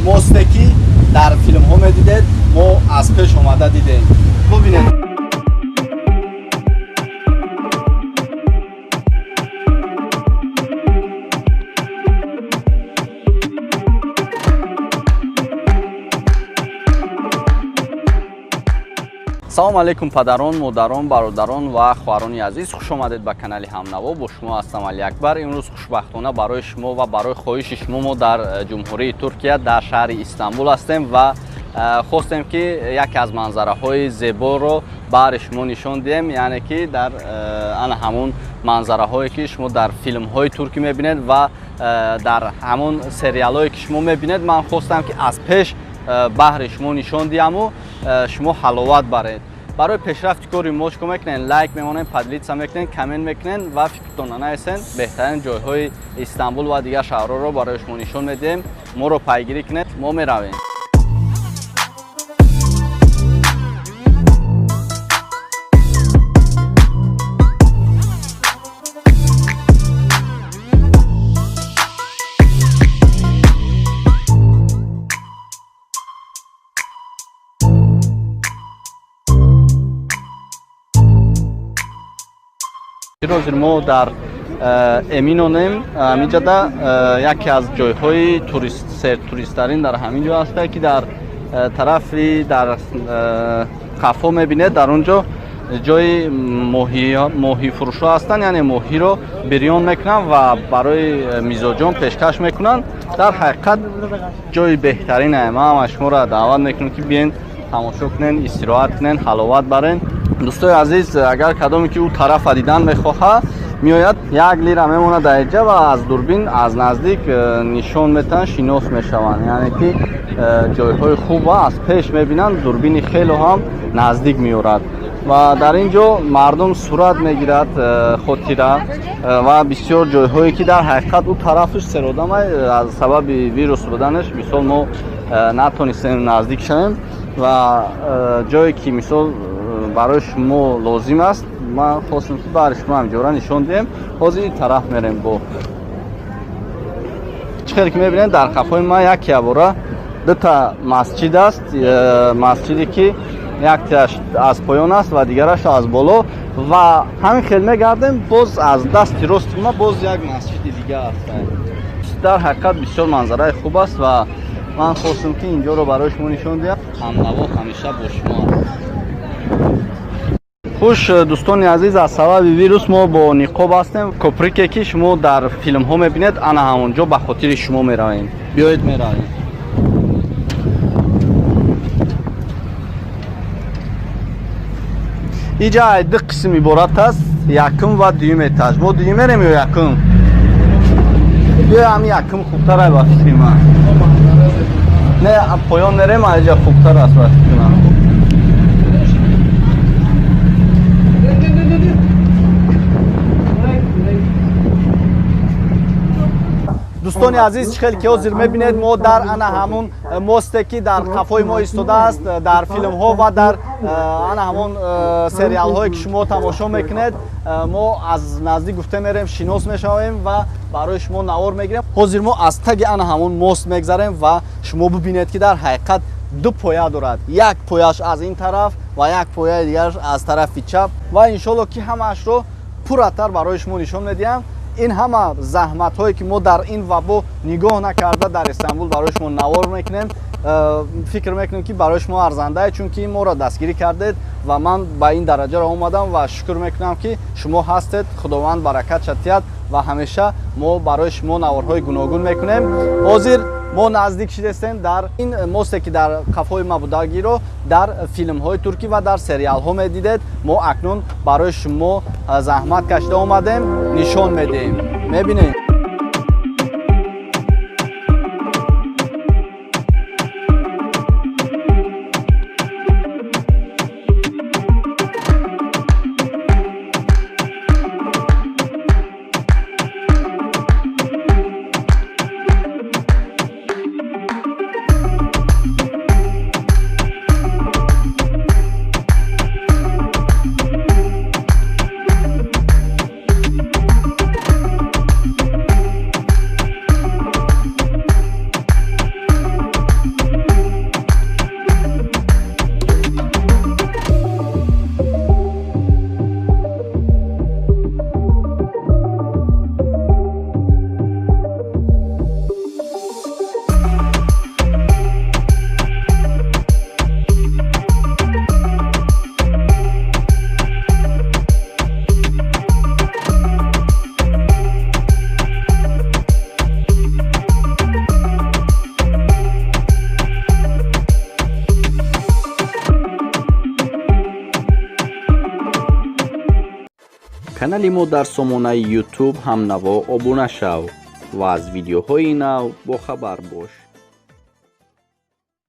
мосте ки дар филмҳо медидед, мо аз пеш омада дидем. Бубинед. салому алейкум падарон, модарон, бародарон ва хоҳарони азиз, хуш омадед ба канали Ҳамнаво. Бо шумо ҳастам Али Акбар. Имрӯз хушбахтона барои шумо ва барои хоҳиши шумо мо дар ҷумҳурии Туркия дар шаҳри Истамбул ҳастем ва хостем ки яке аз манзараҳои зеборо баъри шумо нишон диҳем, яъне ки дар ана ҳамон манзараҳое ки шумо дар филмҳои туркӣ мебинед ва дар ҳамон сериалҳое ки шумо мебинед. Ман хостам ки аз пеш баҳри шумо нишон диҳаму шумо ҳаловат баред. барои пешрафти кори мо чикор мекунен? Лайк мемонем, поделиться мекунен, комент мекунен ва фикратонро нависен. Беҳтарин ҷойҳои Истамбул ва дигар шаҳрҳоро барои шумо нишон медиҳем. Моро пайгирӣ кунед, мо меравем. ҳозир мо дар Эминонем. Ҳаминҷода яке аз ҷойҳои сертуристтарин дар ҳамин ҷо ҳаст ки дар тарафи дар қафо мебинед. Дар он ҷо ҷои моҳифурӯшҳо ҳастанд, яъне моҳиро бирён мекунанд ва барои мизоҷон пешкаш мекунанд. Дар ҳақиқат ҷои беҳтаринае. Ман ҳама шуморо даъват мекунам ки биен тамошо кунен, истироҳат кунен, ҳаловат барен. дӯстои азиз, агар кадоме ки ӯ тарафа дидан мехоҳад, меояд як лира мемонад дар инҷа ва аз дурбин аз наздик нишон метаванд, шинос мешаванд. яъне ки ҷойҳои хуб аз пеш мебинанд, дурбини хело ҳам наздик меорад ва дар ин ҷо мардум сурат мегирад, хотира ва бисёр ҷойҳое ки дар ҳақиқат ӯ тарафаш серодамай аз сабаби вирус буданаш мисол мо натонистем наздик шавем ва ҷое ки мисол барои шумо лозим аст, ман хостам ки барои шумо ҳамҷора нишон диҳем. ҳозир ин тараф мерем. Бо чӣ хеле ки мебинед дар қафои ман яке авора дута масҷид аст. Масҷиде ки яктиаш аз поён аст ва дигараш аз боло ва ҳамин хел мегардем, боз аз дасти рости ма боз як масҷиди дига аст. дар ҳақиқат бисёр манзараи хуб аст ва ман хостам ки инҷоро барои шумо нишон диҳам. Ҳамнаво ҳамеша бо шумо аст. хуш дӯстони азиз, аз сабаби вирус мо бо ниқоб ҳастем. кӯприке ки шумо дар филмҳо мебинед, ана ҳамонҷо ба хотири шумо меравем. биёед меравем. иҷа ду қисм иборат аст, якум ва дуюм этаж. мо дуюм мерем ё якум? биё ҳами якум хубтарай ба фикри ман. не поён мерем, аҷа хубтар аст ба фикри ман. дӯстони азиз, чӣ хеле ки ҳозир мебинед, мо дар ана ҳамон мосте ки дар қафои мо истодааст, дар филмҳо ва дар ана ҳамон сериалҳое ки шумо тамошо мекунед, мо аз наздик гуфта мерем, шинос мешавем ва барои шумо навор мегирем. ҳозир мо аз таги ана ҳамон мост мегзарем ва шумо бибинед ки дар ҳақиқат ду поя дорад. як пояш аз ин тараф ва як пояи дигараш аз тарафи чап ва иншоалло ки ҳамаашро пурратар барои шумо нишон медиҳам. ин ҳама заҳматҳое ки мо дар ин вабо нигоҳ накарда дар Истамбул барои шумо навор мекунем, фикр мекунем ки барои шумо арзандае, чунки моро дастгирӣ кардед ва ман ба ин дараҷаро омадам ва шукр мекунам ки шумо ҳастед. худованд баракат шатиҳад ва ҳамеша мо барои шумо наворҳои гуногун мекунем. ҳозир мо наздик шидестем дар ин мосте ки дар қафои мабудагиро дар филмҳои туркӣ ва дар сериалҳо медидед. мо акнун барои шумо заҳмат кашида омадем, нишон медиҳем. мебинед. канали мо дар сомонаи YouTube ҳамнаво обуна шав ва аз видеоҳои нав бохабар бош.